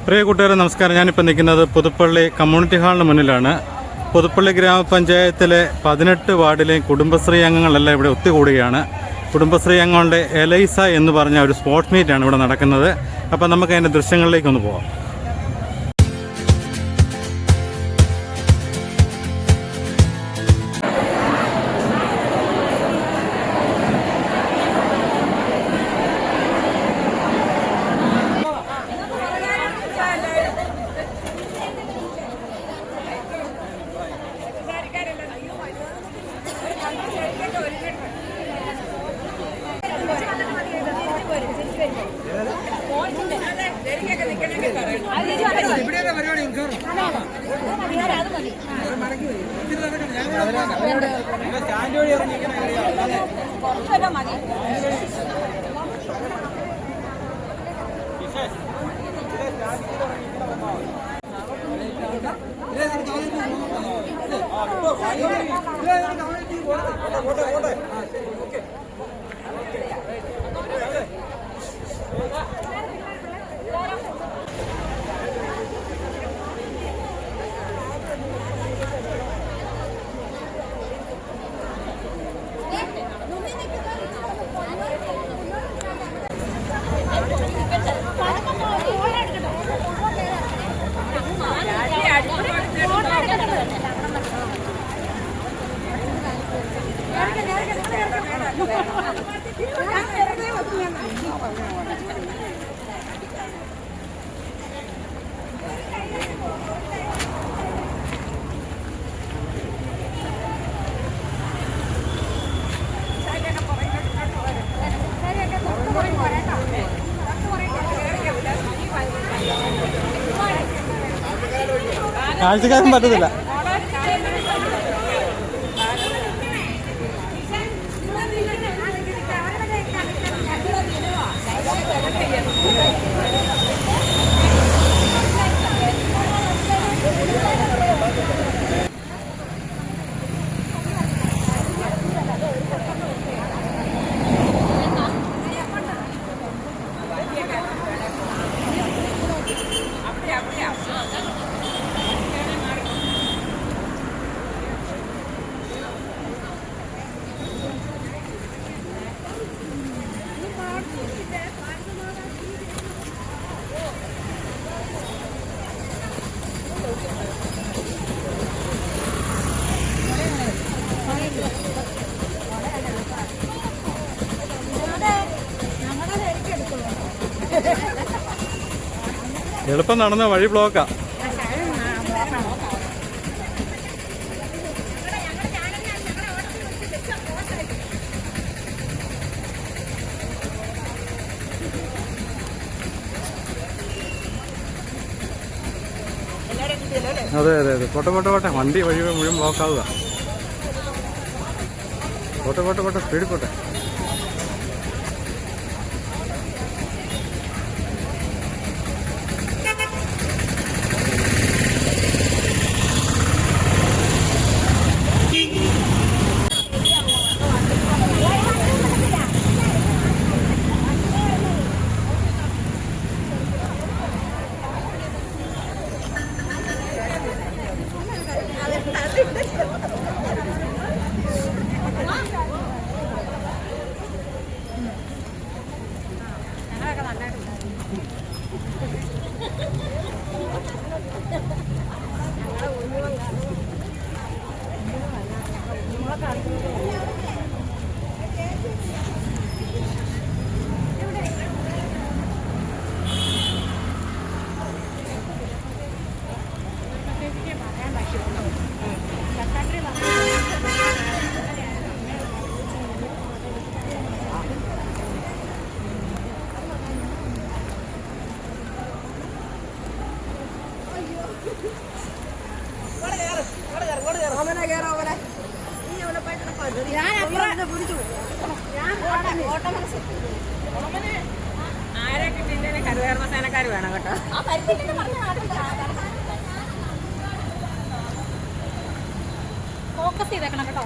പ്രിയ കൂട്ടുകാരെ നമസ്കാരം. ഞാനിപ്പോൾ നിൽക്കുന്നത് പുതുപ്പള്ളി കമ്മ്യൂണിറ്റി ഹാളിന് മുന്നിലാണ്. പുതുപ്പള്ളി ഗ്രാമപഞ്ചായത്തിലെ 18 വാർഡിലെയും കുടുംബശ്രീ അംഗങ്ങളെല്ലാം ഇവിടെ ഒത്തുകൂടുകയാണ്. കുടുംബശ്രീ അംഗങ്ങളുടെ എലൈസ എന്ന് പറഞ്ഞ ഒരു സ്പോർട്സ് മീറ്റാണ് ഇവിടെ നടക്കുന്നത്. അപ്പോൾ നമുക്ക് അതിൻ്റെ ദൃശ്യങ്ങളിലേക്കൊന്ന് പോകാം. കാഴ്ചക്കാരൻ പറ്റത്തില്ല. എളുപ്പം നടന്ന വഴി ബ്ലോക്കാ. അതെ അതെ അതെ, പോട്ടെ വണ്ടി വഴി മുഴുവൻ ബ്ലോക്കാവുക. പോട്ടെ സ്പീഡിൽ പോട്ടെ. ആരൊക്കെ പിന്നെ കരുവേർന്ന സേനക്കാർ വേണം കേട്ടോ. ഫോക്കസ് ചെയ്തേക്കണം കേട്ടോ.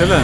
അല്ലേ?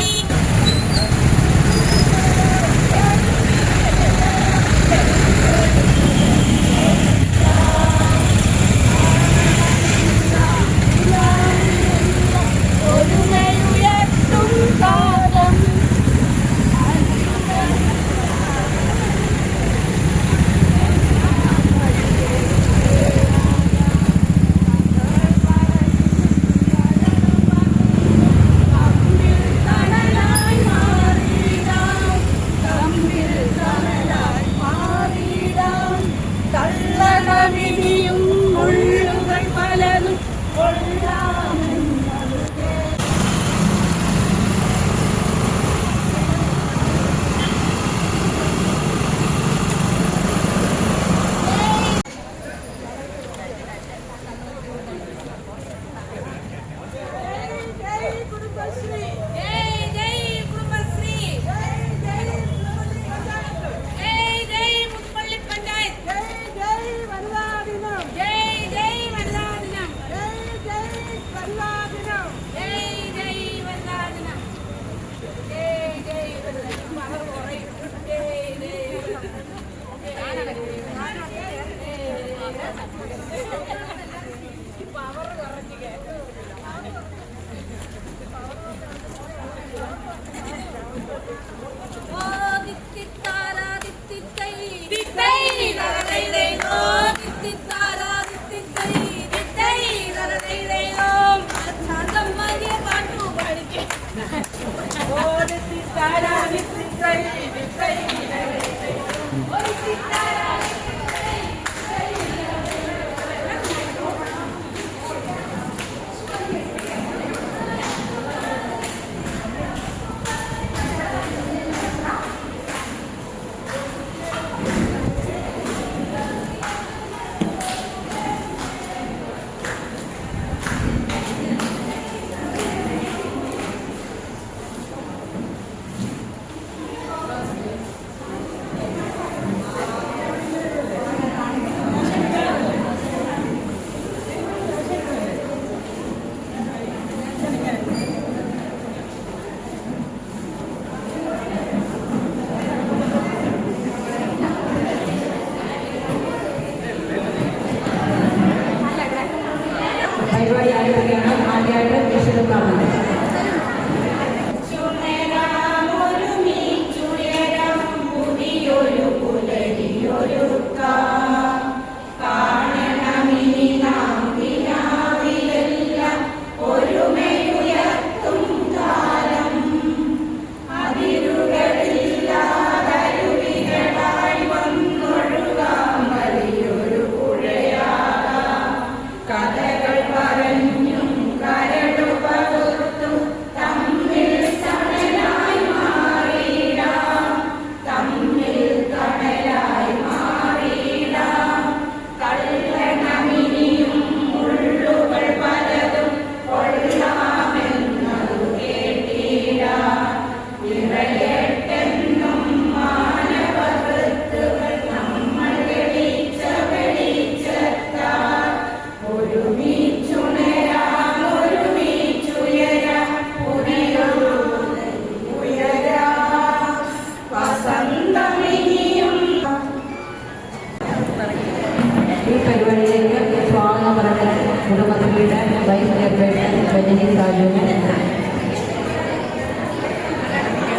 കുടുംബശ്രീയുടെ വൈസ് ചെയർപേഴ്സൺ രജനി സാജുവിന്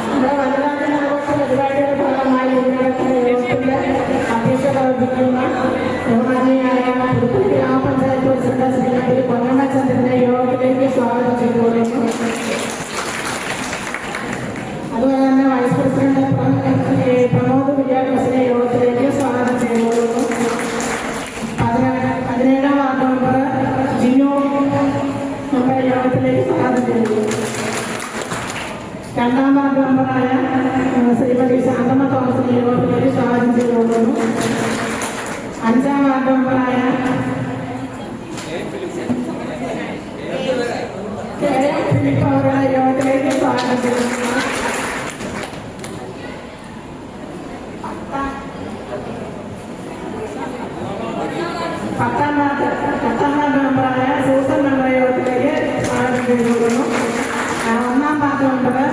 നമ്മുടെ വനിതാദിന ആഘോഷ പരിപാടിയുടെ ഭാഗമായി ഉന്നയിക്കുന്ന യോഗത്തിൽ അധ്യക്ഷത വഹിക്കുന്ന ബഹുമാനിയായ പുതുപ്പള്ളി ഗ്രാമപഞ്ചായത്ത് പ്രസിഡന്റ് ശ്രീമതി പൊന്നമ്മ ചന്ദ്രനെ യോഗത്തിലേക്ക് സ്വാഗതം ചെയ്തുകൊള്ളുന്നു. അതുപോലെ തന്നെ വൈസ് പ്രസിഡന്റ് പ്രമോദ് വിദ്യാഭ്യാസ യോഗത്തിലേക്ക് സ്വാഗതം ചെയ്തുകൊള്ളുന്നു. 17ാം വാർഡ് മെമ്പർ ജിനോ നമ്മുടെ യോഗത്തിലേക്ക് സ്വാഗതം ചെയ്യുന്നു. 2ാം വാർഡ് മെമ്പറായ ശ്രീമതി ശാന്തമ്മ തോമസിനെ യോഗത്തിലേക്ക് സ്വാഗതം ചെയ്തുകൊള്ളുന്നു. 5ാം വാർഡ് മെമ്പറായ ഫിലിപ്പ് അവരുടെ യോഗത്തിലേക്ക് സ്വാഗതം ചെയ്യുന്നു. 10ാം വാർഡ് മെമ്പറായ സൂസൻ മെമ്പർ യോഗത്തിലേക്ക് സ്വാഗതം ചെയ്തുകൊള്ളുന്നു. 1ാം വാർഡ് മെമ്പർ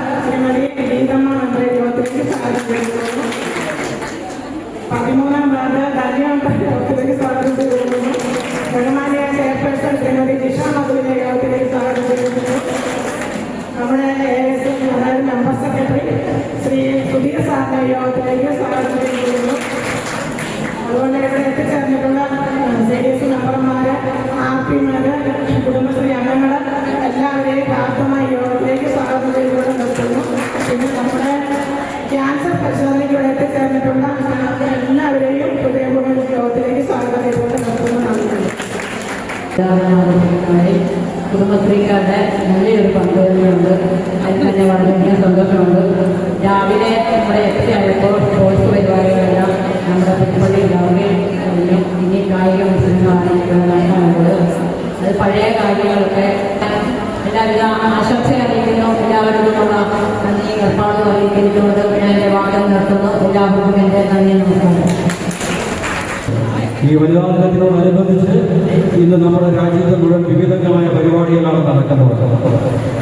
കാഴ്ചപ്പാട് അറിയിക്കുന്നത് ഞാൻ എൻ്റെ വാദം നിർത്തുന്നു. എല്ലാവർക്കും എൻ്റെ നന്ദി നമസ്കാരം. ഈ വനിതാ ദിനത്തിനോടനുബന്ധിച്ച് ഇന്ന് നമ്മുടെ രാജ്യത്ത് മുഴുവൻ വിവിധങ്ങളായ പരിപാടികളാണ് നടക്കുന്നത്.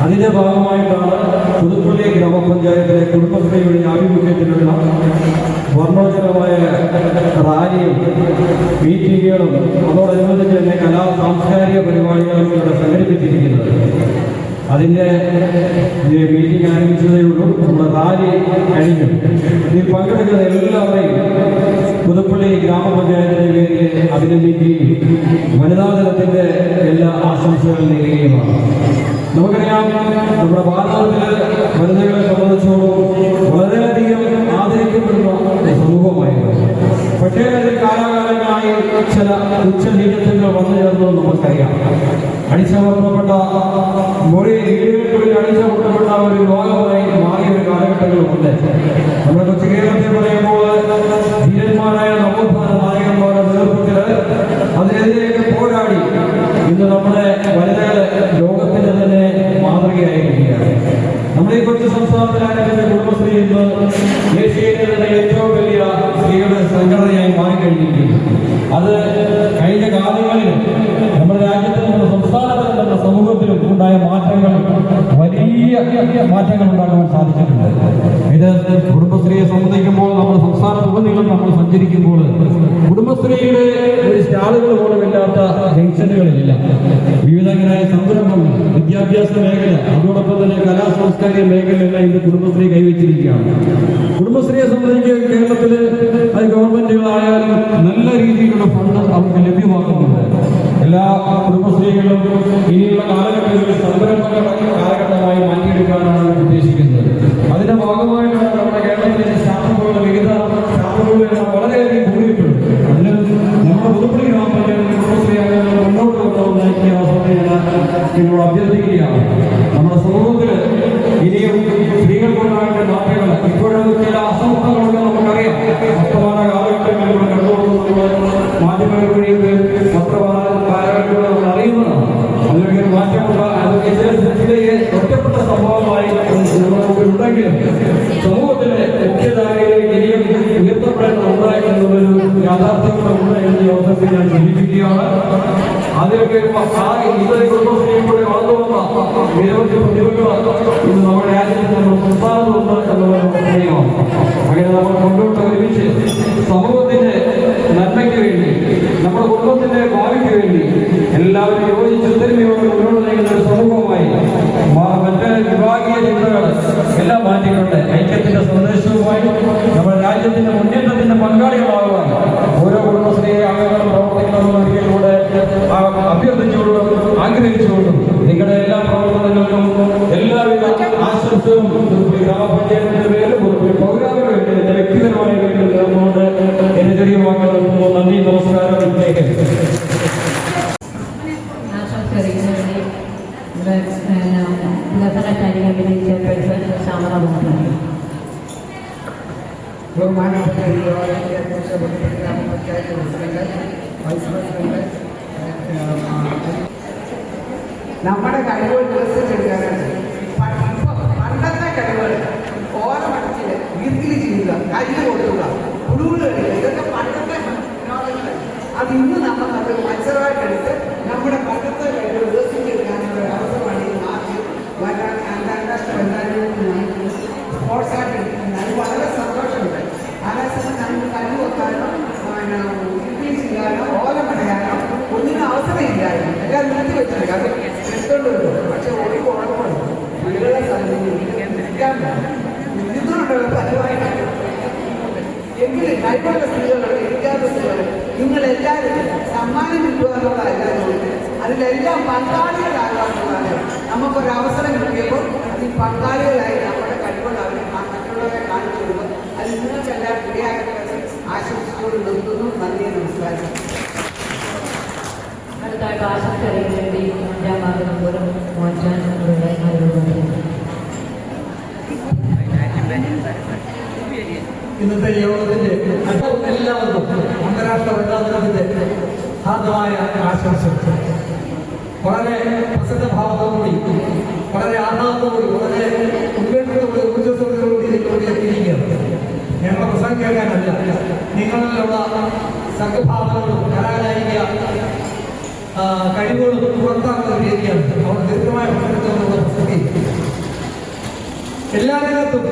അതിൻ്റെ ഭാഗമായിട്ടാണ് പുതുപ്പള്ളി ഗ്രാമപഞ്ചായത്തിലെ കുടുംബശ്രീയുടെ ആഭിമുഖ്യത്തിലുള്ള വർണ്ണോജ്വലമായ റാലിയും മീറ്റിങ്ങുകളും അതോടനുബന്ധിച്ച് തന്നെ സാംസ്കാരിക പരിപാടികളും ഇവിടെ സംഘടിപ്പിച്ചിരിക്കുന്നത്. അതിൻ്റെ മീറ്റിംഗ് ആരംഭിച്ചതേ ഉള്ളൂ. നമ്മുടെ റാലി കഴിഞ്ഞു. ഇതിൽ പങ്കെടുക്കുന്ന എല്ലാവരെയും പുതുപ്പള്ളി ഗ്രാമപഞ്ചായത്തിൻ്റെ പേരിൽ അഭിനന്ദിക്കുകയും വനിതാ ദിനത്തിൻ്റെ എല്ലാ ആശംസകളും നേരുകയുമാണ്. നമുക്കറിയാം, നമ്മുടെ ഭാരതത്തിൽ വനിതകളെ സംബന്ധിച്ചോളം വളരെയധികം ആദരിക്കപ്പെടുന്ന സമൂഹമായിരുന്നു. പക്ഷേ അതിൽ കാലാകാലങ്ങളായി ചില ഉച്ചനീചത്വങ്ങൾ വന്നു ചേർന്നത് നമുക്കറിയാം. അടിച്ചമർത്തപ്പെട്ട വീടുകൾക്കുള്ളിൽ അടിച്ചമർത്തപ്പെട്ട ഒരു ലോകമായി മാറിയ ഒരു കാലഘട്ടങ്ങളുമുണ്ട്. നമ്മുടെ കൊച്ചു കേരളത്തിൽ പറയുമ്പോൾ ധീരന്മാരായ നവോത്ഥാന നായകന്മാരുടെ നേതൃത്വത്തിൽ അതിനെതിരെയൊക്കെ പോരാടി ഇന്ന് നമ്മുടെ വനിതകളെ ലോകത്തിന് തന്നെ മാതൃകയായിരിക്കുകയാണ്. നമ്മുടെ ഈ കൊച്ചു സംസ്ഥാനത്തിൽ ആരംഭിച്ച കുടുംബശ്രീ ഇന്ന് ഏഷ്യയിലെ തന്നെ ഏറ്റവും വലിയ സ്ത്രീകളുടെ സംഘടനയായി മാറിക്കഴിഞ്ഞിരിക്കുന്നു. അത് കഴിഞ്ഞ കാലങ്ങളിൽ നമ്മുടെ രാജ്യത്ത് നമ്മുടെ സംസ്ഥാനത്തിലും നമ്മുടെ സമൂഹത്തിലും ഉണ്ടായ മാറ്റങ്ങൾ, വലിയ മാറ്റങ്ങൾ ഉണ്ടാക്കാൻ സാധിച്ചിട്ടുണ്ട്. ഇത് കുടുംബശ്രീയെ സംബന്ധിക്കുമ്പോൾ നമ്മുടെ സംസ്ഥാനത്തുടനീളം നമ്മൾ സഞ്ചരിക്കുമ്പോൾ കുടുംബശ്രീയുടെ ഒരു സ്റ്റാളുകൾ പോലുമില്ലാത്ത ജംഗ്ഷനുകളില്ല. വിവിധങ്ങളായ സംരംഭങ്ങൾ, വിദ്യാഭ്യാസ മേഖല, അതോടൊപ്പം തന്നെ കലാ സാംസ്കാരിക മേഖലയെല്ലാം ഇന്ന് കുടുംബശ്രീ കൈവച്ചിരിക്കുകയാണ്. കുടുംബശ്രീയെ സംബന്ധിച്ച് കേരളത്തിൽ അത് ഗവൺമെന്റുകളായാലും നല്ല രീതിയിലുള്ള ഫണ്ട് അവർക്ക് ലഭ്യമാക്കുന്നുണ്ട്. എല്ലാ കുടുംബശ്രീകളും ഇനിയുള്ള കാലഘട്ടങ്ങളിൽ സംരംഭങ്ങളുടെ കാലഘട്ടമായി മാറ്റിയെടുക്കാനാണ് ഉദ്ദേശിക്കുന്നത്. അതിന്റെ ഭാഗമായിട്ടാണ് നമ്മുടെ കേരളത്തിലെ സ്റ്റാഫുകളുടെ വിവിധ സ്റ്റാഫുകളെല്ലാം വളരെയധികം കൂടിയിട്ടുണ്ട്. അതിന് നമ്മുടെ പുതുപ്പള്ളി ഗ്രാമപഞ്ചായത്ത് കുടുംബശ്രീ അംഗങ്ങൾ മുന്നോട്ട് കൊണ്ടുവന്ന ഈ അവസരത്തിൽ അഭ്യർത്ഥിക്കുകയാണ്. നമ്മുടെ സമൂഹത്തിൽ ഇനിയും സ്ത്രീകൾക്കുണ്ടാകേണ്ട മാറ്റങ്ങൾ, ഇപ്പോഴും ചില അസമത്വങ്ങളൊക്കെ നമുക്കറിയാം. വർത്തമാന കാലഘട്ടങ്ങളിലൂടെ കണ്ടുകൊണ്ടുള്ള മാധ്യമങ്ങൾ വഴി പത്രകാലഘട്ടങ്ങൾ നമ്മൾ അറിയുന്നതാണ്. അതിലൊക്കെ മാറ്റമുള്ള അതൊക്കെ ഒറ്റപ്പെട്ട സംഭവമായി നമുക്കുണ്ടെങ്കിലും സമൂഹത്തിലെ മുഖ്യധാരയിലേക്ക് ഇനിയും ഉയർത്തപ്പെടേണ്ടതുണ്ട് എന്നുള്ളൊരു യാഥാർത്ഥ്യങ്ങളുണ്ട് എന്ന് ഈ അവസരത്തിൽ ഞാൻ സൂചിപ്പിക്കുകയാണ്. അതിലൊക്കെ ഇന്നലെ കുടുംബശ്രീയിലൂടെ വളർന്നു വന്ന നിരവധി പ്രതിഭകൾ ഇന്ന് നമ്മുടെ രാജ്യത്ത് നമ്മൾ സംസ്ഥാനത്തുണ്ട് എന്നുള്ളത് പ്രത്യേകമാണ്. അങ്ങനെ നമ്മൾ മുന്നോട്ട് ഒരുമിച്ച് സമൂഹത്തിന്റെ നന്മയ്ക്ക് വേണ്ടി, നമ്മുടെ കുടുംബത്തിന്റെ ഭാവിക്ക് വേണ്ടി എല്ലാവരും യോജിച്ച് ഒത്തൊരുമയോടെ മുന്നോട്ട് നീങ്ങുന്ന ഒരു സമൂഹമായി മറ്റ് വിഭാഗീയ ചിന്തകൾ എല്ലാം മാറ്റിക്കൊണ്ട് ഐക്യത്തിന്റെ സന്ദേശവുമായി നമ്മുടെ രാജ്യത്തിന്റെ മുന്നേറ്റത്തിന്റെ പങ്കാളികളാകുവാൻ ഓരോ കുടുംബശ്രീ അംഗങ്ങളും പ്രവർത്തിക്കണമെന്നതിലൂടെ അഭ്യർത്ഥിച്ചുകൊണ്ടും ആഗ്രഹിച്ചുകൊണ്ടും നിങ്ങളുടെ എല്ലാ പ്രവർത്തനങ്ങൾക്കും എല്ലാവിധ ആശംസകളും ഗ്രാമപഞ്ചായത്തിന്റെ പേരിലും പ്രോഗ്രാമിന് വേണ്ടി എന്റെ വ്യക്തിപരമായ വീട്ടിൽ ചേർന്നുകൊണ്ട് എന്റെ ചെറിയ വാക്കുകൾ നന്ദി, നമസ്കാരം. വികസനകാര്യ കമ്മിറ്റി ചെയർപേഴ്സൺ ശ്യാമള മുഖ്യമന്ത്രി. ബഹുമാനപ്പെട്ട ഗ്രാമപഞ്ചായത്ത് പ്രസിഡന്റ്, വൈസ് പ്രസിഡന്റ്, നമ്മുടെ കഴിവുകൾ വികസിച്ചെടുക്കാനാണ്. പണ്ടത്തെ കഴിവുകൾ ഓരമടച്ചില് വീട്ടിൽ ചെയ്യുക, കല്ല് കൊടുക്കുക, പുഴുകൾ കളിക്കുക, ഇതൊക്കെ പണ്ടത്തെ വിനോദങ്ങൾ. അത് ഇന്ന് നമ്മൾ അത് മത്സരമായിട്ടെടുത്ത് നമ്മുടെ പണ്ടത്തെ കഴിവുകൾ വികസിച്ചെടുക്കാനുള്ള ഒരു അവസരമാണ് ഈ ആദ്യം വരാൻ അന്താരാഷ്ട്ര ബന്ധങ്ങളുമായി സ്പോർട്സായിട്ട് എടുക്കുന്നത്. അത് വളരെ സന്തോഷമുണ്ട്. അതേസമയം നമുക്ക് കല്ല് വെക്കാനോ വീട്ടിൽ ചെയ്യാനോ ഓലമടയാനോ ഒന്നിനും അവസരമില്ലായിരുന്നു. എല്ലാം നിർത്തി വെച്ചിട്ടുണ്ട്. അത് എടുത്തോണ്ട് വരും. പക്ഷെ ഒരു കുഴപ്പമുണ്ട്, വീടുകളെ ഇതുകൊണ്ടുള്ള പലവായിട്ട് എങ്കിലും കഴിവുള്ള സ്ത്രീകൾ, ഇരിക്കാത്ത സ്ത്രീകൾ, നിങ്ങളെല്ലാവരും സമ്മാനം കിട്ടുക എന്നുള്ളതല്ല, അതിലെല്ലാം പങ്കാളികളാകാന്നുള്ളതാണ്. നമുക്കൊരവസരം കിട്ടിയപ്പോൾ അതിൽ പങ്കാളികളായി നമ്മുടെ കഴിവുകൾ മറ്റുള്ളവരെ കാണിച്ചു കൊടുക്കും. അത് നിങ്ങൾക്കെല്ലാം ഇടയാകട്ടെ ആശംസിച്ചുകൊണ്ട് നിർത്തുന്നു. നന്ദി, നമസ്കാരം. അടുത്തായിട്ട് ആശംസ അറിയിക്കാൻ വേണ്ടി 5ാം വാർഡ് പോലും മോഹൻചാൻ അറിവുകൾ. ഇന്നത്തെ യോഗത്തിന്റെ എല്ലാവർക്കും അന്താരാഷ്ട്ര വനിതാ ദിനത്തിന്റെ ഹാർദമായ ആശംസകൾ. വളരെ പ്രസിദ്ധ ഭാവത്തോടുകൂടി, വളരെ ആഹ്ലാദത്തോടുകൂടി, വളരെ ഉന്മേഷത്തോടുകൂടി, ഊർജ്ജത്തോടുകൂടി ഏരിയയാണ്. അവിടെ ദീർഘമായ പ്രസംഗത്തിനുള്ള പ്രസക്തി എല്ലാ രംഗത്തും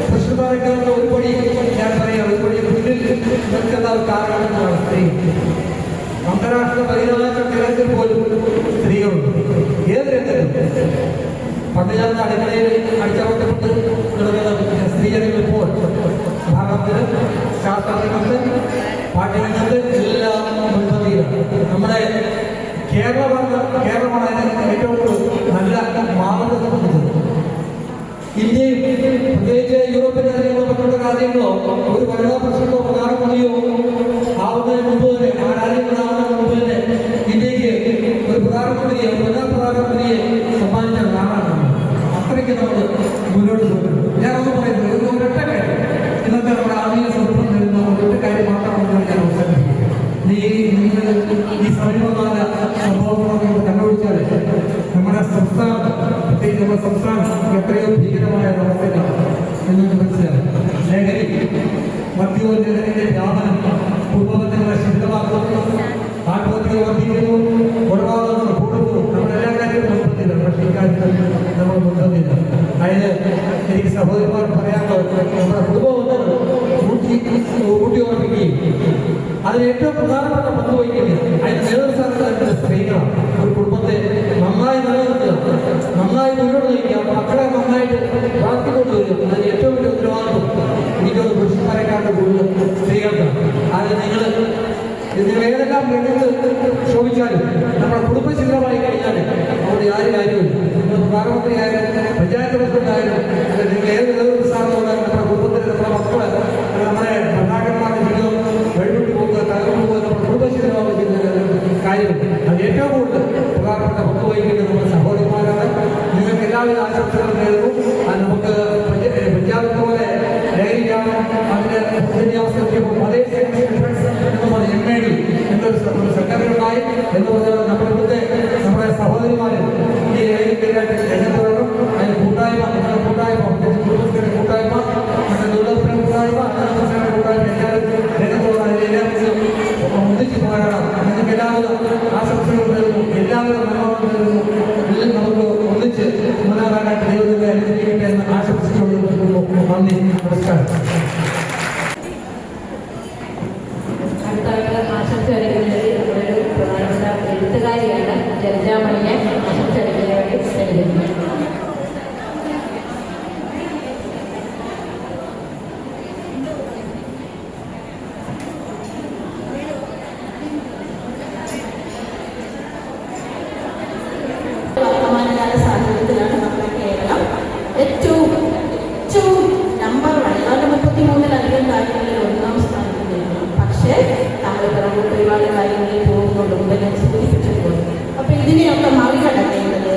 പുരുഷന്മാരെക്കാളുള്ള ഒരു പടി ഞാൻ പറയാം, ഒരു പടി മുന്നിൽ നിൽക്കുന്ന ഒരു കാലഘട്ടമാണ് സ്ത്രീ. അന്താരാഷ്ട്ര ബഹിരാകാശ നിലത്തിൽ പോലും സ്ത്രീകളുണ്ട്. ഏത് രംഗത്തും പണ്ട് ഞാൻ അടുക്കളയിൽ അടിച്ചമർത്തപ്പെട്ട് കിടക്കുന്ന സ്ത്രീകൾ ഇപ്പോൾ ഭാഗത്തിന് ശാസ്ത്രരംഗത്ത് പാഠ്യരംഗത്ത് എല്ലാം മുൻപന്തിയിലാണ്. നമ്മുടെ കേരളമാണ് അതിന് ഏറ്റവും നല്ല മാതൃക സംബന്ധിച്ചത്. ഇന്ത്യയും പ്രത്യേകിച്ച് യൂറോപ്യൻ രാജ്യങ്ങളോ മറ്റുള്ള രാജ്യങ്ങളോ ഒരു വനിതാ പ്രസിഡന്റോ പ്രധാനമന്ത്രിയോ ആവുന്നതിന് മുമ്പ് തന്നെ, ആ രാജ്യങ്ങളാവുന്നതിന് മുമ്പ് തന്നെ ഇന്ത്യക്ക് ഒരു പ്രധാനമന്ത്രിയെ, വനിതാ പ്രധാനമന്ത്രിയെ സമ്മാനിച്ച നാടാണ്. അത്രയ്ക്ക് നമ്മൾ മുന്നോട്ട് പോയിട്ടുണ്ട്. ഞാനൊന്നും പറയുന്നത് ഒരൊറ്റ കാര്യം, ഇന്നത്തെ നമ്മുടെ ആധുനിക സമൂഹം നേരിടുന്ന ഒരൊറ്റ കാര്യം മാത്രമാണ് ഞാൻ അവസാനിപ്പിക്കുന്നത്. ഈ സമീപകാല സംഭവങ്ങളൊക്കെ കണ്ടുപിടിച്ചാൽ നമ്മുടെ സംസ്ഥാനം, പ്രത്യേകിച്ച് നമ്മുടെ സംസ്ഥാനം എത്രയോ ഭീകരമായ അവസ്ഥയിലാണ് എന്നൊക്കെ മനസ്സിലാകും. ലഹരി, മദ്യലഹരിയുടെ വ്യാപനം, കുടുംബങ്ങളെ ശിഥിലമാക്കുന്നു, ആത്മഹത്യ വർദ്ധിക്കുന്നു, കൊലപാതകങ്ങൾ കൂടുന്നു. നമ്മുടെ എല്ലാ കാര്യവും മുൻപന്തിയിലാണ്. പക്ഷേ ഇക്കാര്യത്തിൽ നമ്മൾ മുൻപന്തിയില്ല. അതിന് എനിക്ക് സഹോദരന്മാർ പറയാനുള്ളത്, നമ്മുടെ കുടുംബം ഊട്ടി ഉറപ്പിക്കുകയും അതിന് ഏറ്റവും പ്രധാനപ്പെട്ട പങ്ക് വഹിക്കുന്നത് അതിന് നേതൃസ്ഥാനത്ത് സ്ത്രീകളാണ്. ഒരു കുടുംബത്തെ നന്നായി നിലനിർത്തുക, നന്നായി മുന്നോട്ട് നയിക്കുക, മക്കളെ നന്നായിട്ട് വളർത്തിക്കൊണ്ടുവരിക. അതിന് ഏറ്റവും വലിയ ഉത്തരവാദിത്വം എനിക്കൊന്ന് പുരുഷന്മാരെക്കാളുടെ കൂടുതൽ സ്ത്രീകൾക്കാണ്. അത് നിങ്ങൾ ഏതെല്ലാം രംഗങ്ങൾ ശോഭിച്ചാലും നമ്മുടെ കുടുംബശീലമായി കഴിഞ്ഞാൽ അവിടെ ആരും കാര്യമില്ല. നിങ്ങൾ പ്രധാനമന്ത്രിയായാലും പഞ്ചായത്ത് പ്രസിഡന്റായാലും നിങ്ങൾ ഏത് നേതൃസ്ഥാനത്തുണ്ടായാലും നമ്മുടെ കുടുംബത്തിൽ നമ്മുടെ മക്കളെ, നമ്മുടെ ഭർത്താക്കന്മാരുടെ ജീവിതം വഴിവിട്ട് പോകുക, തകർന്നു പോകുക, നമ്മുടെ കുടുംബശീലമാകുന്ന കാര്യമില്ല. അത് ഏറ്റവും കൂടുതൽ പ്രധാനപ്പെട്ട പങ്ക് വഹിക്കുന്നത് നമ്മുടെ സഹോദരിമാരാണ്. നിങ്ങൾക്ക് എല്ലാവിധ ആശംസകളും നേരുന്നു. അത് നമുക്ക് പഞ്ചാബ് പോലെ ലഹരിക്കാണ് അതിന് പൊതുജനാവസ്ഥയ്ക്കൊപ്പം അതേ MAD എന്നൊരു സംഘടനയുണ്ടായി എന്ന് പറഞ്ഞാൽ നമ്മുടെ ഇവിടുത്തെ നമ്മുടെ സഹോദരിമാർ ഈ ലഹരിക്കെതിരായിട്ട് രംഗത്ത് വരണം. അതിന് കൂട്ടായ്മ, നിങ്ങളുടെ കൂട്ടായ്മ, കുടുംബശ്രീയുടെ കൂട്ടായ്മ, മറ്റേ ദുരിതത്തിന്റെ കൂട്ടായ്മ, അനാഥങ്ങളുടെ കൂട്ടായ്മ, എല്ലാവരും രംഗത്തുള്ള എല്ലാവരും ഒന്നിച്ച് പോരാടാം. നിങ്ങൾക്ക് എല്ലാവിധ ആശംസകൾ നേരുന്നു, എല്ലാവിധ നന്മകളും നേരുന്നു. എല്ലാം നമുക്ക് ഒന്നിച്ച് മുന്നേറാനായിട്ട് ദൈവത്തെ അനുഗ്രഹിക്കട്ടെ എന്ന് ആശംസിച്ചുകൊണ്ട് നന്ദി, നമസ്കാരം. അടുത്തായിട്ട് ആശംസ അറിയിക്കുന്നത് നമ്മുടെ ഒരു പ്രധാനപ്പെട്ട എഴുത്തുകാരിയാണ് ജലജാമണിയെ ആശംസ അറിയിക്കാൻ വേണ്ടി ക്ഷണിക്കുന്നു. വർത്തമാനകാല സാഹചര്യത്തിലാണ് നമ്മുടെ കേരളം ഏറ്റവും നമ്പർ 133-ലധികം കാര്യങ്ങളിൽ 1-ാം സ്ഥാനത്ത് നിൽക്കുന്നു. പക്ഷേ നമ്മൾ പുറകോട്ട് ഒരുപാട് കാര്യങ്ങളിൽ പോകുന്നുണ്ട്, മുമ്പ് ഞാൻ സൂചിപ്പിച്ചപ്പോൾ. അപ്പോൾ ഇതിനെയൊക്കെ മറികടക്കേണ്ടത്,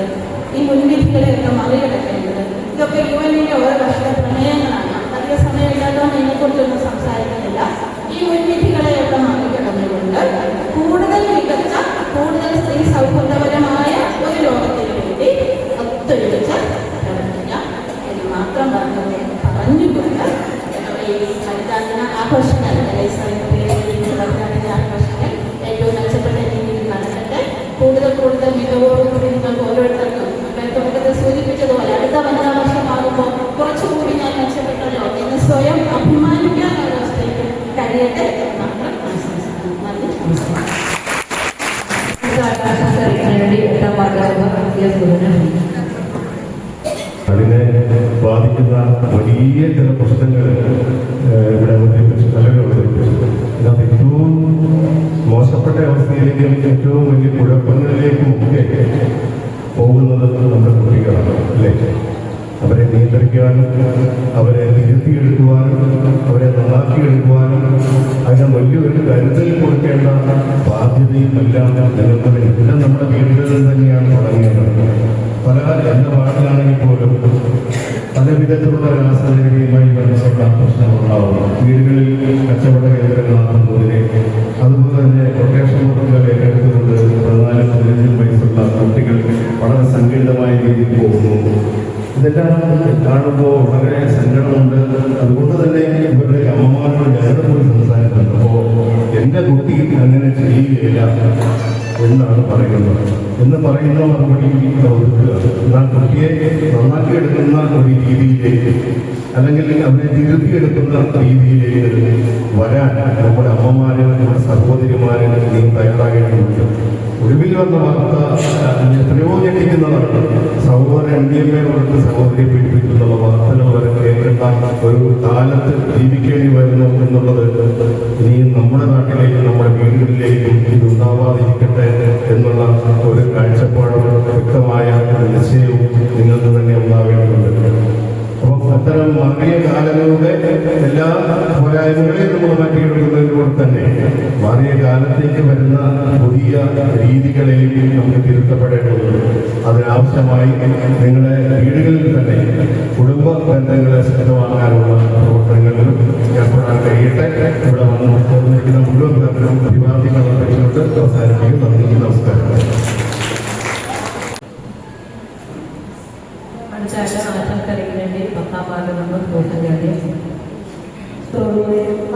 ഈ മുൻവിധികളെയൊക്കെ മറികടക്കേണ്ടത്, ഇതൊക്കെ UN-ന്റെ ഓരോ വർഷത്തെ പ്രമേയങ്ങളാണ്. അധിക സമയം ഇല്ലാത്തതുകൊണ്ട് ഇതിനെക്കുറിച്ചൊന്നും സംസാരിക്കുന്നില്ല. ഈ മുൻവിധികളെയൊക്കെ മറികടന്നുകൊണ്ട് കൂടുതൽ മികച്ച, കൂടുതൽ സ്ത്രീ സൗഹൃദപരമായ ഒരു ലോകത്തിന് വേണ്ടി ഒത്തൊരുമിച്ച് പ്രവർത്തിക്കാം എന്ന് മാത്രം പറഞ്ഞുകൊണ്ട് ഈ ഹരിതാദിന ആഘോഷങ്ങൾ, ഹരിതാദിന ആഘോഷങ്ങൾ ഏറ്റവും മെച്ചപ്പെട്ട രീതിയിൽ നടക്കട്ടെ. കൂടുതൽ മികവോടുകൂടി നിങ്ങൾക്ക് ഓരോരുത്തർക്കും തുടക്കത്തിൽ സൂചിപ്പിച്ചതുപോലെ അടുത്ത വനിതാ വർഷമാകുമ്പോൾ കുറച്ചുകൂടി ഞാൻ മെച്ചപ്പെട്ടല്ലോ എന്ന് സ്വയം അഭിമാനിക്കാൻ ഒരവസ്ഥയ്ക്ക് കഴിയട്ടെ എന്ന് മാത്രം ആശംസിക്കുന്നു. നന്ദി, നമസ്കാരം. ആശംസ അറിയിക്കാൻ വേണ്ടി 8-ാം വാർഡ് അതിനെ ബാധിക്കുന്ന വലിയ ചില പ്രശ്നങ്ങൾ ഇവിടെ അവതരിപ്പിച്ചു, പലരും അവതരിപ്പിച്ചു. ഇതിനകത്ത് ഏറ്റവും മോശപ്പെട്ട അവസ്ഥയിലേക്കും ഏറ്റവും വലിയ കുഴപ്പങ്ങളിലേക്കും ഒക്കെ പോകുന്നത് നമ്മുടെ കുട്ടികളാണ്, അല്ലേ? അവരെ നിയന്ത്രിക്കാനും അവരെ തിരുത്തിയെടുക്കുവാനും അവരെ നന്നാക്കിയെടുക്കുവാനും അതിന് വലിയൊരു കരുതൽ കൊടുക്കേണ്ട ബാധ്യതയും എല്ലാം നിലനിൽക്കുന്നത് എല്ലാം നമ്മുടെ വീടുകളിൽ തന്നെയാണ് തുടങ്ങിയത്. പല എന്ന വാർഡിലാണെങ്കിൽ പോലും പല വിധത്തിലുള്ള രാസലഹരിയുമായി ബന്ധപ്പെട്ട പ്രശ്നങ്ങളുണ്ടാവുന്നു. വീടുകളിൽ കച്ചവട കേന്ദ്രങ്ങളാകുന്നതിനെ, അതുപോലെ തന്നെ കൊട്ടേഷൻ മുറകൾ ഏറ്റെടുത്തുകൊണ്ട് 14-15 വയസ്സുള്ള കുട്ടികൾ വളരെ സങ്കീർണമായ രീതിയിൽ പോകുന്നു. ഇതെല്ലാം കാണുമ്പോൾ വളരെ സങ്കടമുണ്ട്. അതുകൊണ്ട് തന്നെ ഇവരുടെ അമ്മമാരോട് ഞാനും പോയി സംസാരിക്കുന്നുണ്ട്. അപ്പോൾ എൻ്റെ കുട്ടി അങ്ങനെ ചെയ്യുകയില്ല, എന്നാണ് പറയുന്നത്. എന്ന് പറയുന്ന മറുപടി ഒതുക്കുക. എന്നാൽ കുട്ടിയെ നന്നാക്കിയെടുക്കുന്ന ഒരു രീതിയിലേക്ക് അല്ലെങ്കിൽ അവരെ തിരുത്തിയെടുക്കുന്ന രീതിയിലേക്ക് വരാൻ നമ്മുടെ അമ്മമാരും നമ്മുടെ സഹോദരിമാരും നീ തയ്യാറാകേണ്ടതുണ്ട്. ഒടുവിൽ വന്ന വാർത്ത എത്രയോ ഞെട്ടിക്കുന്നതാണ്. സഹോദരൻ NDMA കൊടുത്ത് സഹോദരിയെ പീഡിപ്പിക്കുന്നുള്ള വാർത്തകൾ വരെ കേൾക്കേണ്ട ഒരു കാലത്ത് ജീവിക്കേണ്ടി വരുന്നു എന്നുള്ളത് ഇനിയും നമ്മുടെ നാട്ടിലേക്കും നമ്മുടെ വീടുകളിലേക്കും ഇത് ഉണ്ടാവാതിരിക്കട്ടെ എന്നുള്ള ഒരു കാഴ്ചപ്പാടും വ്യക്തമായ നിശ്ചയവും നിങ്ങൾക്ക് തന്നെ ഉണ്ടാവേണ്ടതുണ്ട്. അപ്പം അത്തരം മാറിയ കാലങ്ങളുടെ എല്ലാ പോരായ്മകളെയും നമ്മൾ മാറ്റിയെടുക്കുന്നതിലൂടെ തന്നെ മാറിയ കാലത്തേക്ക് വരുന്ന പുതിയ രീതികളെയും നമുക്ക് തിരുത്തപ്പെടേണ്ടതുണ്ട്. അതിനാവശ്യമായി നിങ്ങളുടെ വീടുകളിൽ തന്നെ കുടുംബ ബന്ധങ്ങളെ ശക്തമാക്കാനുള്ള പ്രവർത്തനങ്ങളിലും ഏർപ്പെടാൻ കഴിയട്ടെ. ഇവിടെ വന്ന് ചേർന്നിരിക്കുന്ന മുഴുവൻ പേർക്കും അഭിവാദ്യങ്ങൾ അർപ്പിച്ചുകൊണ്ട് അവസാനിപ്പിക്കും. നന്ദി, നമസ്കാരം. ആശംസറിക്കുന്നതിന്റെ 10ാം വാർഡ് മെമ്പർ സൂസൻ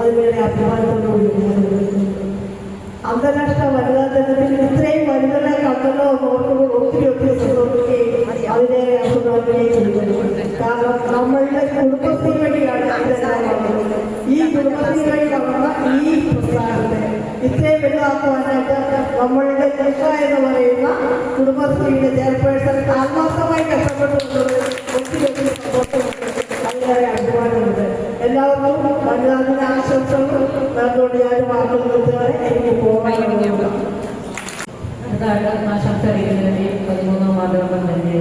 അതിവേറെ അഭിമാനത്തോടുകൂടി അന്താരാഷ്ട്ര വനിതാ ദിനത്തിൽ ഇത്രയും വനിതകളെ കണ്ടല്ലോ നോക്കുമ്പോൾ ഒത്തിരി സന്തോഷിക്കുകയും അതിനെ അഭിമാനിക്കുകയും ചെയ്യുന്നു. കാരണം നമ്മളുടെ കുടുംബശ്രീ വഴിയാണ് ഇതെല്ലാം വന്നത്. ഈ കുടുംബശ്രീ വഴി വന്ന ഈ പ്രസ്ഥാനത്തെ ഇത്രയും വലുതാക്കുവാനായിട്ട് നമ്മളുടെ കൃഷ എന്ന് പറയുന്ന കുടുംബശ്രീയുടെ ചെയർപേഴ്സൺ ആത്മാർത്ഥമായി കഷ്ടപ്പെട്ടുള്ളത് ഒത്തിരി സന്തോഷമുണ്ട്. അതിലേറെ അഭിമാനമുണ്ട്. എല്ലാവർക്കും വനിതാദിന ആശംസകൾ നേർന്നുകൊണ്ട് ഞാൻ വാർത്തകൾ നിർത്തുകയാണ്. എനിക്ക് പോകാനുണ്ട്. ആശംസറിക്കുന്നതിന്റെ 13ാം വാർഡ് മെമ്പർ തന്നെ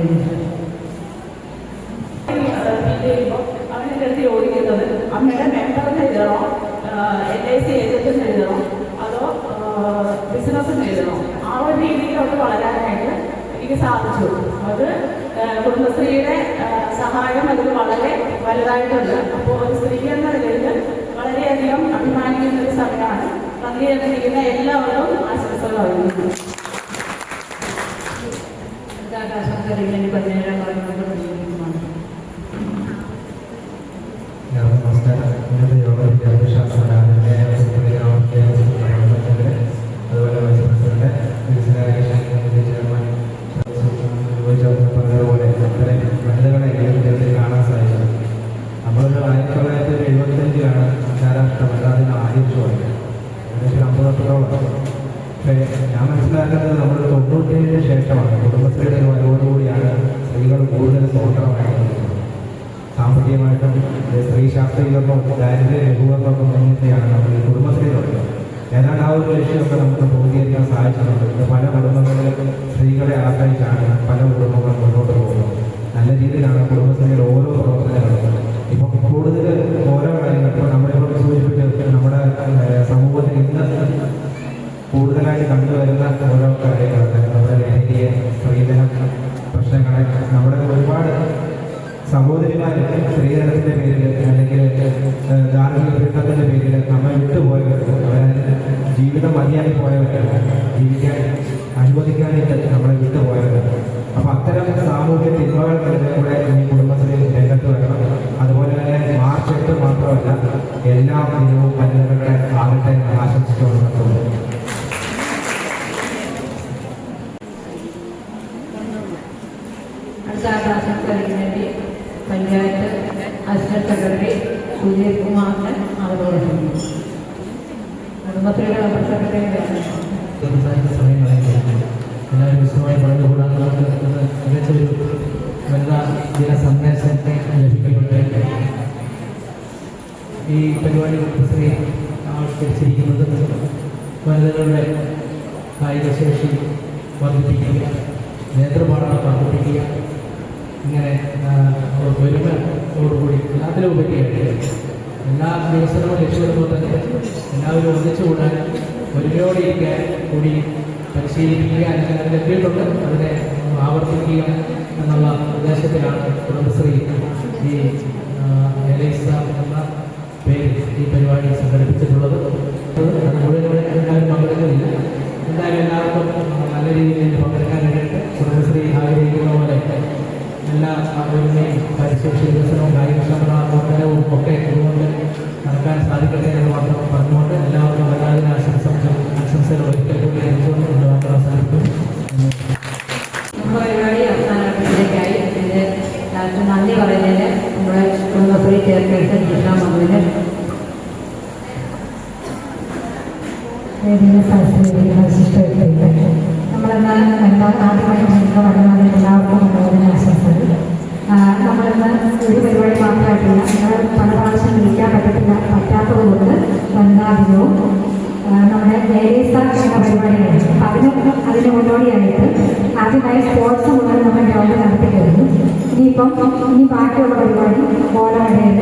അവനെ നിർത്തി ഓടിക്കുന്നത് അമ്മയുടെ മെമ്പറിന് എഴുതണോ, LIC ഏജന്റിന് എഴുതണോ, അതോ ബിസിനസ്സിന് എഴുതണോ, ആ ഒരു രീതിയിലോട്ട് വളരാനായിട്ട് എനിക്ക് സാധിച്ചു. അത് കുടുംബശ്രീയുടെ സഹായം അതിൽ വളരെ വലുതായിട്ടുണ്ട്. അപ്പോൾ ഒരു സ്ത്രീ എന്ന നിലയിൽ വളരെയധികം അഭിമാനിക്കുന്ന ഒരു സമയമാണ്. പങ്കുചേർന്നിരിക്കുന്ന എല്ലാവരും ആശംസകൾ അറിയിക്കുന്നു. ആശംസറിക്കുന്നതിന്റെ 17ാം വാർഡ് മെമ്പർ നമസ്കാരം. ഇന്നത്തെ യോഗ വിദ്യാഭ്യാസ അതുപോലെ വൈസ് പ്രസിഡന്റ് ചെയർമാൻ പറഞ്ഞതുപോലെ വനിതകളെ കേരളത്തിൽ കാണാൻ സാധിച്ചത്. നമ്മളൊരു 1975 അന്താരാഷ്ട്ര വനിതാ ദിനം ആചരിച്ചുകൊണ്ട് ഏകദേശം 50 പക്ഷേ ഞാൻ മനസ്സിലാക്കുന്നത് നമ്മൾ 97 ശേഷമാണ് കുടുംബശ്രീയുടെ വരവോടുകൂടിയാണ് സ്ത്രീകൾ കൂടുതൽ സ്വതന്ത്രമായിട്ടുള്ളത്. സാമ്പത്തികമായിട്ടും സ്ത്രീ ശാസ്ത്രീകരണവും ദാരിദ്ര്യ ലഘൂകരണവും മുൻനിർത്തിയാണ് നമ്മൾ ഈ കുടുംബശ്രീ തുടങ്ങുന്നത്. ഏതാണ്ട് ആ ഒരു ലക്ഷ്യമൊക്കെ നമുക്ക് പൂർത്തീകരിക്കാൻ സാധിച്ചിട്ടുണ്ട്. ഇത് പല കുടുംബങ്ങളിലും സ്ത്രീകളെ ആശ്രയിച്ചാണ് പല കുടുംബങ്ങൾ മുന്നോട്ട് പോകുന്നത്. നല്ല രീതിയിലാണ് കുടുംബശ്രീയുടെ ഓരോ പ്രവർത്തനങ്ങളും. ഇപ്പം കൂടുതൽ ഓരോ കാര്യങ്ങൾ ഇപ്പോൾ നമ്മളിപ്പോൾ സൂചിപ്പിച്ച് നമ്മുടെ സമൂഹത്തിൽ ഇന്ന് കൂടുതലായിട്ട് കണ്ടുവരുന്ന ഓരോ കാര്യങ്ങളൊക്കെ നമ്മുടെ ലഹരിയെ, സ്ത്രീധനം പ്രശ്നങ്ങളെ, നമ്മുടെ ഒരുപാട് സഹോദരിമാർ സ്ത്രീധനത്തിൻ്റെ പേരിൽ അല്ലെങ്കിൽ ധാർമ്മിക പീഡനത്തിൻ്റെ പേരിൽ നമ്മൾ വിട്ടുപോയവർ, അതായത് ജീവിതം മതിയായി പോയവരാണ്, ജീവിക്കാൻ അനുവദിക്കാനായിട്ട് നമ്മളെ വിട്ടുപോയവരാണ്. അപ്പോൾ അത്തരം സാമൂഹ്യ തിന്മകൾക്കെതിരെ കൂടെ ഈ കുടുംബശ്രീ രംഗത്ത് വരണം. അതുപോലെ തന്നെ മാർച്ച് 8 മാത്രമല്ല, എല്ലാ ദിനവും വനിതകളുടെ ആകട്ടെ ആശംസിച്ചുകൊണ്ടുള്ളൂ. ആശംസറിക്കുന്നതിന്റെ പഞ്ചായത്ത് അസിസ്റ്റന്റ് സെക്രട്ടറി സുധീർ കുമാറിന് അവരോട് കുടുംബശ്രീയുടെ മെമ്പർ സെക്രട്ടറിയാണ്. സംസാരിക്കുന്ന സമയങ്ങളായിരിക്കും എല്ലാവരും വിശദമായി പറഞ്ഞുകൂടാൻ നമുക്ക് മികച്ചൊരു വനിതാ ദിന സന്ദേശത്തെ ലഭിക്കുന്നുണ്ട്. ഈ പരിപാടി കുടുംബശ്രീ ആവിഷ്കരിച്ചിരിക്കുന്നത് വനിതകളുടെ കായികശേഷി വർദ്ധിപ്പിക്കുക, നേതൃപാഠങ്ങൾ വർദ്ധിപ്പിക്കുക, ഇങ്ങനെ ഒരുമയോടുകൂടി എല്ലാത്തിലും ഉപരിയായിട്ട് എല്ലാ വികസനവും ലക്ഷ്യമിടുമ്പോൾ തന്നെ എല്ലാവരും ഒന്നിച്ചുകൂടാൻ, ഒരുമയോടെ ഇരിക്കാൻ കൂടി പരിശീലിപ്പിക്കുക, അല്ലെങ്കിൽ അതിലെത്തിയിട്ടുണ്ട്, അതിനെ ആവർത്തിക്കുക എന്നുള്ള ഉദ്ദേശത്തിലാണ് കുടുംബശ്രീ ഈ LIC എന്ന പേരിൽ ഈ പരിപാടി സംഘടിപ്പിച്ചിട്ടുള്ളത്. അത് മുഴുവൻ എല്ലാവരും പങ്കെടുക്കുന്നില്ല. എന്തായാലും എല്ലാവർക്കും നല്ല രീതിയിൽ പങ്കെടുക്കാൻ വേണ്ടിയിട്ട് കുടുംബശ്രീ ആഗ്രഹിക്കുന്ന പോലെ എല്ലാ ഒരുമയും പരിശീലന വികസനവും കായികക്ഷമത വർദ്ധനവും ഒക്കെ ഇതുകൊണ്ട് നടക്കാൻ സാധിക്കട്ടെ എന്ന് മാത്രം പറഞ്ഞുകൊണ്ട് എല്ലാവർക്കും എല്ലാവരും ആശംസകൾ ഒരിക്കൽ കൂടി നൽകുന്നുണ്ട്. കുടുംബശ്രീ ചെയർപേഴ്സൺ ജിഷ മധുവിന്, നമ്മളിന്ന് ആദ്യമായിട്ട് വരുന്നത് എല്ലാവർക്കും മനോദിന ആശംസകൾ. നമ്മളിന്ന് ഒരു പരിപാടി മാത്രമായിട്ടില്ല, നിങ്ങൾ പല പ്രാവശ്യം വിളിക്കാൻ പറ്റാത്തതുകൊണ്ട് വനിതാ ദിനവും നമ്മുടെ ലേഡീസ് എന്ന പരിപാടിയാണ്. അതിന് മുന്നോടിയായിട്ട് ആദ്യമായി സ്പോർട്സ് മുതൽ നമ്മൾ ഗ്രൗണ്ട് നടത്തി കഴിഞ്ഞു. ഇനി ബാക്കിയുള്ള പരിപാടി ഓലമടയിൽ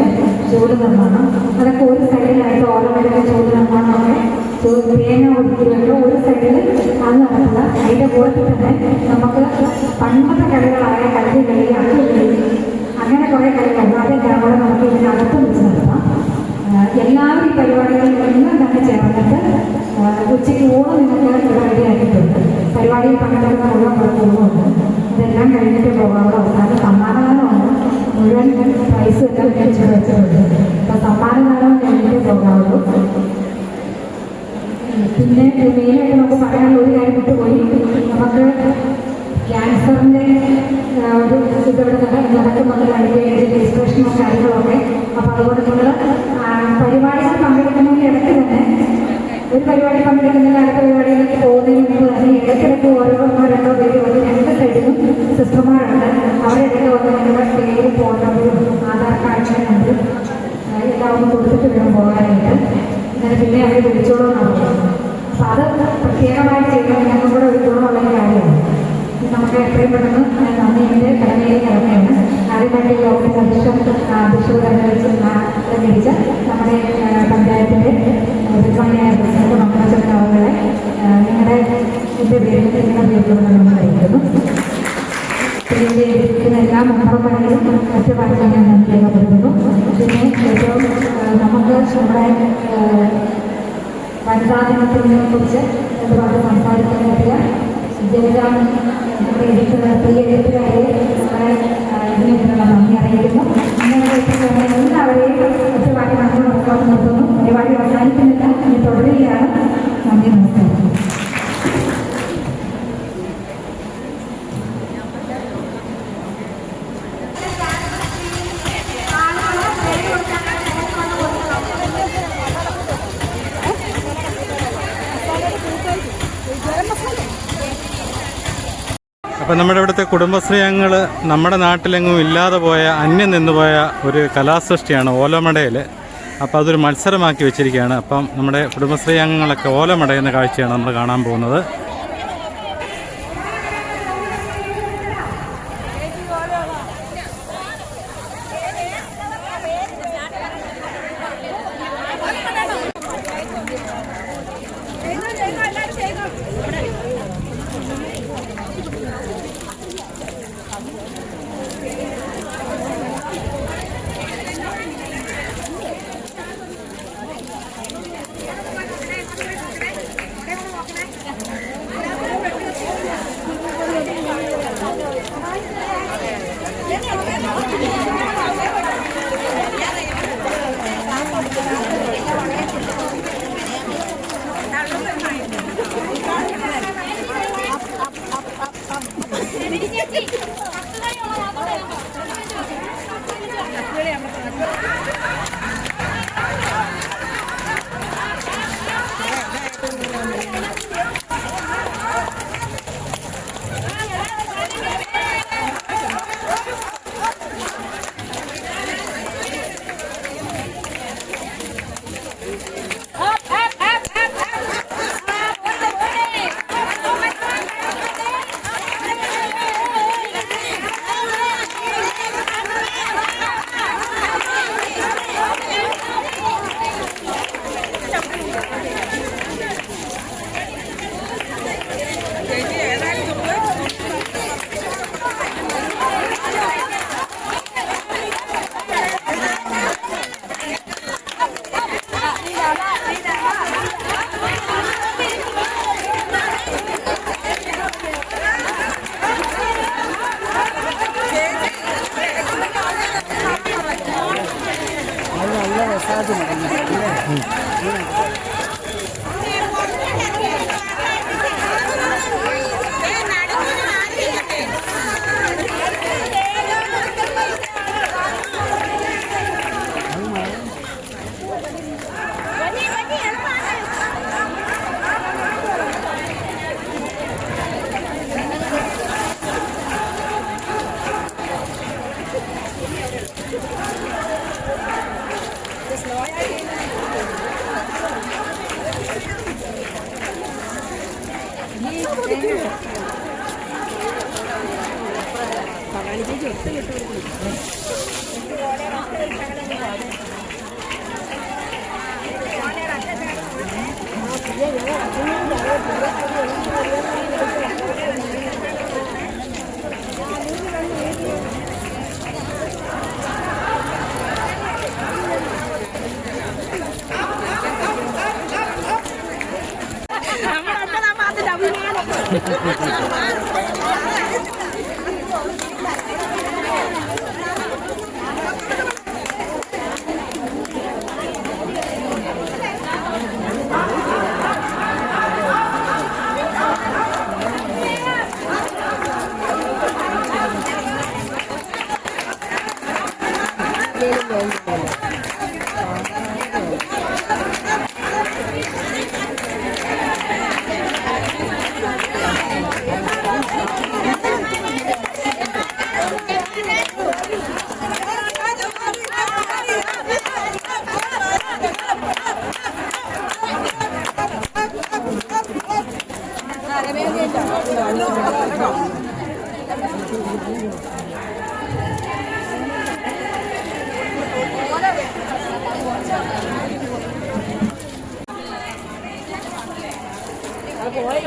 ചൂട് നിർമ്മാണം, അതൊക്കെ ഒരു സൈഡിലായിട്ട് ഓലമടയിലെ ചൂട് നിർമ്മാണമൊക്കെ തേങ്ങ ഒതുക്കിയിട്ട് ഒരു സൈഡിൽ അത് നടത്തുക. അതിൻ്റെ കൂടെ തന്നെ നമുക്ക് പണ്ടത്തെ കളികളായ കല്ലുകളി, അക്കുകളി, അങ്ങനെ കുറേ കളികളുണ്ട്. അതെല്ലാം കൂടെ നമുക്ക് ഇതിനകത്ത് വെച്ച് നടത്താം. എല്ലാവരും ഈ പരിപാടികളിൽ എല്ലാം തന്നെ ചേർന്നിട്ട് ഉച്ചയ്ക്ക് ഊണ് നിങ്ങൾക്ക് റെഡിയാക്കിയിട്ടുണ്ട്. പരിപാടിയിൽ പങ്കെടുക്കുന്ന മുഴുവൻ കുഴപ്പമൊന്നുമുണ്ട്. ഇതെല്ലാം കഴിഞ്ഞിട്ട് പോകാനുള്ള അവസാനം സമ്മാനദാനമാണ്. മുഴുവൻ പ്രൈസ് എല്ലാം മേടിച്ച് വെച്ചിട്ടുണ്ട്. അപ്പോൾ സമ്മാനദാനം കഴിഞ്ഞിട്ട് പോകാവുള്ളൂ. പിന്നെ മെയിനായിട്ട് നമുക്ക് പറയാനുള്ള ഒരു കാര്യം വിട്ടുപോയി. നമുക്ക് ക്യാൻസറിൻ്റെ ഒരു ഇതോടെ നടക്കുന്നുണ്ട്, അതിൻ്റെ രജിസ്ട്രേഷനും കാര്യങ്ങളൊക്കെ. അപ്പോൾ അതുകൊണ്ട് നിങ്ങൾ പരിപാടികൾ പങ്കെടുക്കുന്നതിൻ്റെ ഇടയ്ക്ക് തന്നെ ഒരു പരിപാടി പങ്കെടുക്കുന്നതിന് അടുത്ത പരിപാടിയിലേക്ക് പോകുന്നതിന് മുമ്പ് തന്നെ ഇടയ്ക്കിടയ്ക്ക് ഓരോന്നോ രണ്ടോ പേര് വന്ന് രണ്ട് സൈഡിലും സിസ്റ്റർമാരുണ്ട്. അവരിടയ്ക്ക് വന്ന് നിങ്ങളുടെ പേര്, ഫോൺ നമ്പറും ആധാർ കാർഡിൻ്റെ നമ്പറും എല്ലാം ഒന്ന് കൊടുത്തിട്ട് വേണം പോകാനായിട്ട്. അങ്ങനെ പിന്നെ അവർ വിളിച്ചോളൂ എന്നാണ്. അപ്പോൾ അത് പ്രത്യേകമായിട്ട് ചെയ്യുന്നത് ഞങ്ങൾ കൂടെ ഒരു ഗുണമുള്ള കാര്യമാണ്. നമുക്ക് എത്രയും പെട്ടെന്ന് നന്ദിയുടെ കടമയിലേക്ക് ഇറങ്ങുകയാണ്. ആദ്യമായിട്ട് ഈ ഓഫീസ് അധ്യക്ഷത തെരഞ്ഞെടുത്ത നമ്മുടെ പഞ്ചായത്തിൻ്റെ ബഹുമാനിയായ പ്രസിഡന്റ് മംഗളചന്ദ്രൻ അവരുടെ നിങ്ങളുടെ എൻ്റെ പേരിൽ നിങ്ങളുടെ പേരിലൂടെ നമ്മൾ അറിയിക്കുന്നു. പിന്നെ ഇരിക്കുന്ന എല്ലാ മെമ്പർമാരെയും മറ്റു പറഞ്ഞാൽ ഞാൻ നന്ദി രേഖപ്പെടുത്തുന്നു. പിന്നെ ഏറ്റവും നമുക്ക് നമ്മുടെ വനിതാ ദിനത്തിനെ കുറിച്ച് ഒരുപാട് സംസാരിക്കാൻ പറ്റിയ ജയരാം നമ്മുടെ എഴുത്തുകാർ, പ്രിയ എഴുത്തുകാരെ നമ്മുടെ ഇതിനുള്ള നന്ദി അറിയിക്കുന്നു. അങ്ങനെ എല്ലാവരെയും ഒറ്റവാക്കി നമ്മൾ ഉറപ്പാക്കി നിർത്തുന്നു. പരിപാടി അവസാനിക്കുന്നില്ല, ഇനി തുടരുകയാണ്. നന്ദി, നമസ്കാരം. അപ്പം നമ്മുടെ ഇവിടുത്തെ കുടുംബശ്രീ അംഗങ്ങൾ നമ്മുടെ നാട്ടിലെങ്ങും ഇല്ലാതെ പോയ, അന്യം നിന്നുപോയ ഒരു കലാസൃഷ്ടിയാണ് ഓലമടയിൽ. അപ്പോൾ അതൊരു മത്സരമാക്കി വെച്ചിരിക്കുകയാണ്. അപ്പം നമ്മുടെ കുടുംബശ്രീ അംഗങ്ങളൊക്കെ ഓലമടയുന്ന കാഴ്ചയാണ് നമ്മൾ കാണാൻ പോകുന്നത്.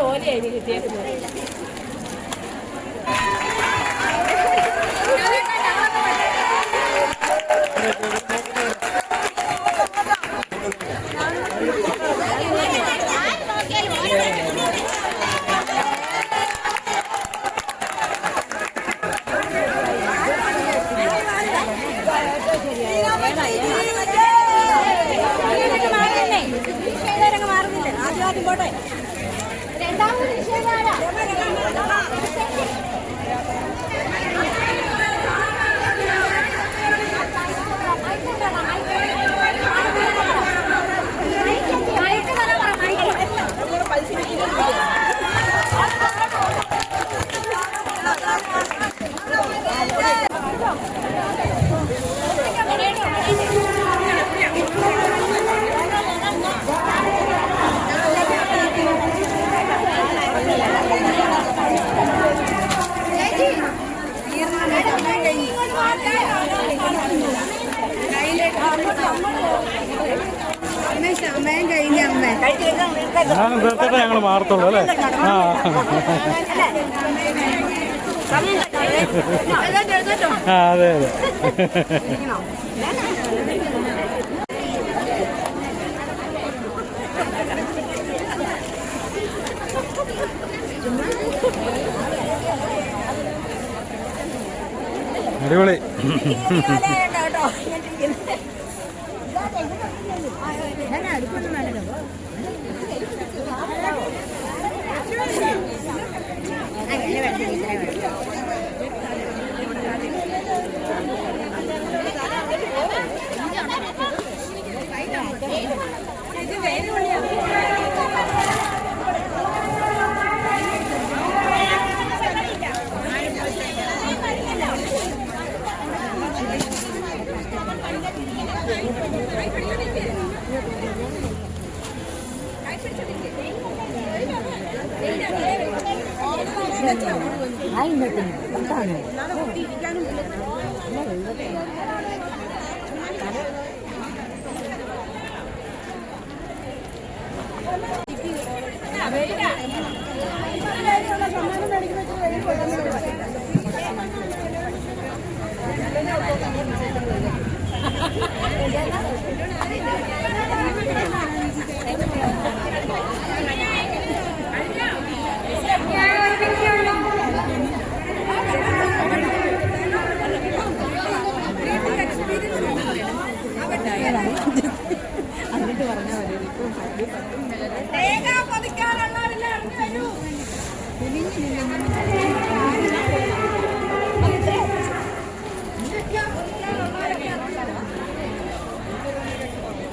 ഓലയായി കിട്ടിയേക്കുന്നത്. ഞാനും തീർച്ചയായിട്ടും ഞങ്ങൾ മാറത്തുള്ളൂ അല്ലേ? ആ അതെ അതെ. അടിപൊളി.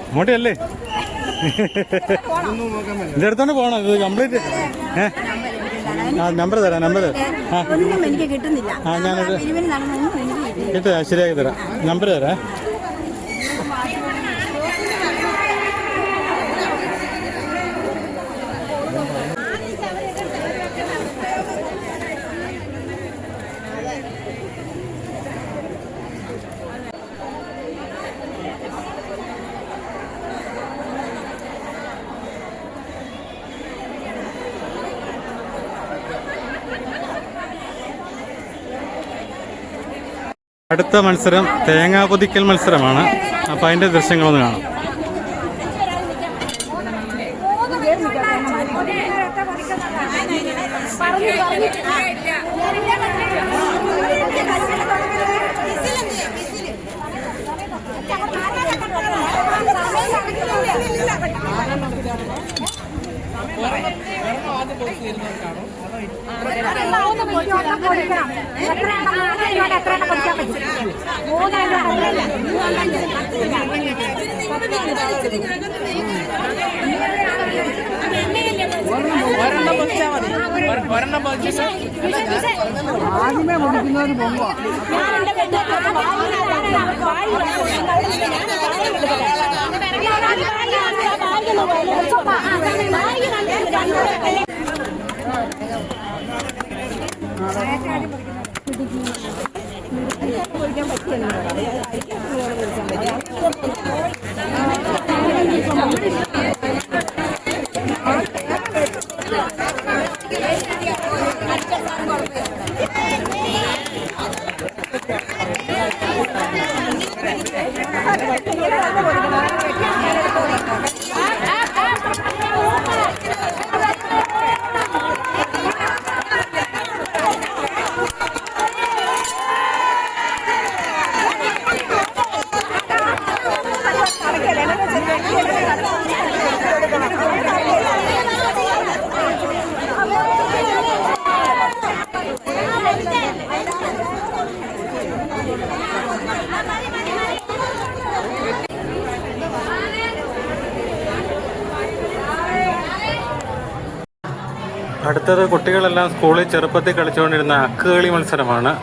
അങ്ങോട്ടല്ലേ ഇതെടുത്തോണ്ട് പോകണം. ഇത് കംപ്ലീറ്റ് ആ നമ്പർ തരാം. നമ്പർ എനിക്ക് കിട്ടുന്നില്ല. ആ ഞാനത് കിട്ടുക ശരിയാക്കി തരാം. നമ്പർ തരാം. അടുത്ത മത്സരം തേങ്ങാ പൊതിക്കൽ മത്സരമാണ്. അപ്പോൾ അതിൻ്റെ ദൃശ്യങ്ങളൊന്ന് കാണാം. ആദ്യമേ മുടിക്കുന്നവര് പൊങ്ങുവാ. അടുത്തത് കുട്ടികളെല്ലാം സ്കൂളിൽ ചെറുപ്പത്തിൽ കളിച്ചുകൊണ്ടിരുന്ന അക്കുകളി മത്സരമാണ്.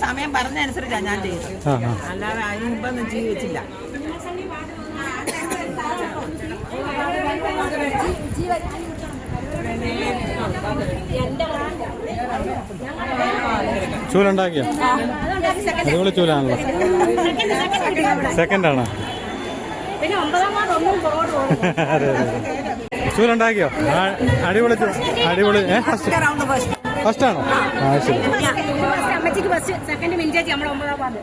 സമയം പറഞ്ഞനുസരിച്ചാണ് ഞാൻ ചെയ്തത്, ആ ആ. അല്ലാതെ അതിന് മുമ്പൊന്നും ജീവിച്ചില്ല. ചൂലുണ്ടാക്കിയോ? അടിപൊളി ചൂലാണല്ലോ. സെക്കൻഡാണോ? പിന്നെ 9ാം വാർഡ് ഒന്നും പുറകോട്ട് പോകും. അതെ അതെ. ചൂലുണ്ടാക്കിയോ? അടിപൊളി അടിപൊളി. ഫസ്റ്റാണോ? ആ ശരി. അമ്മച്ചിക്ക് ഫസ്റ്റ്, സെക്കൻഡ് മിനിറ്റേക്ക് നമ്മുടെ 9ാം വാർഡ്.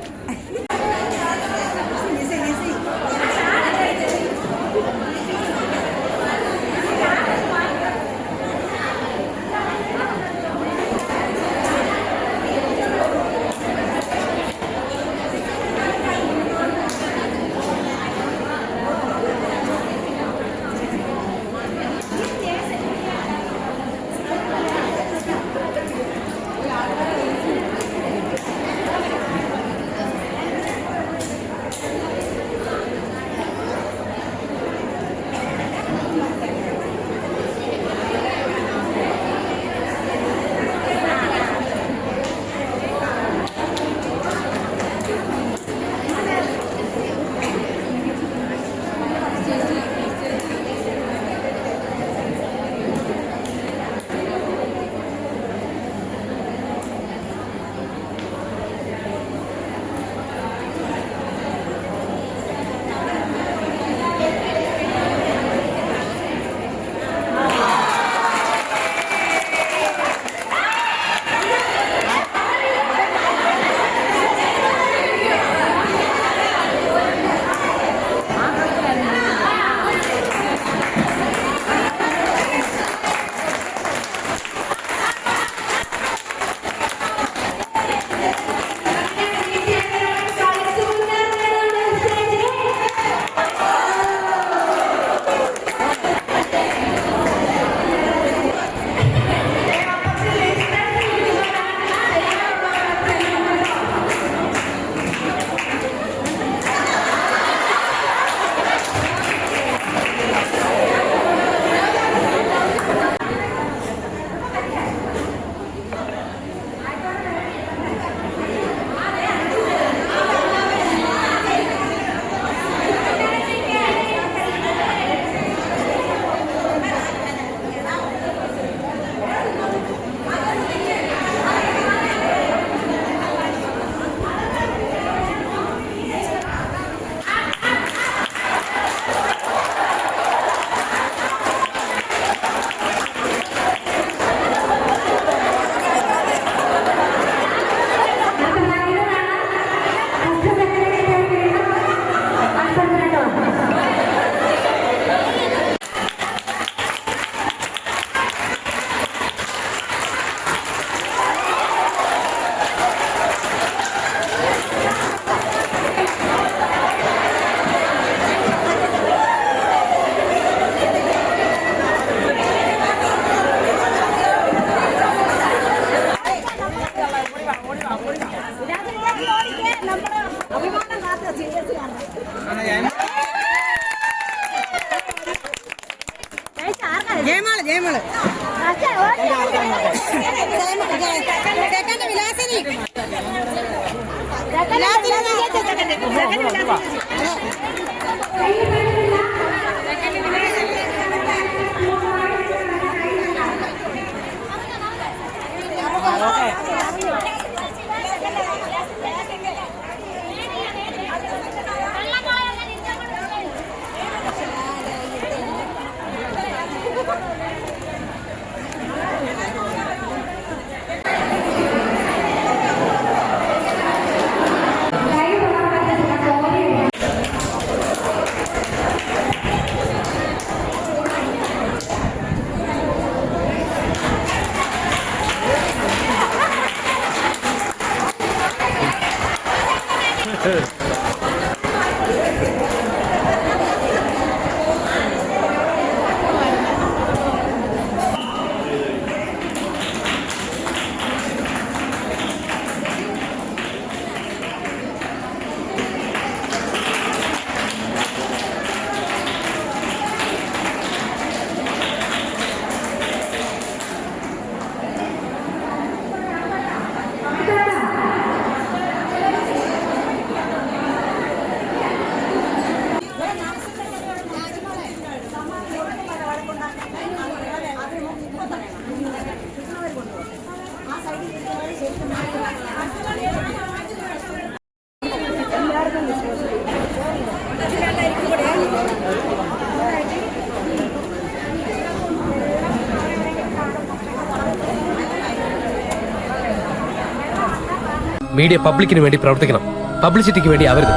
മീഡിയ പബ്ലിക്കിന് വേണ്ടി പ്രവർത്തിക്കണം, പബ്ലിസിറ്റിക്ക് വേണ്ടി ആവരുത്.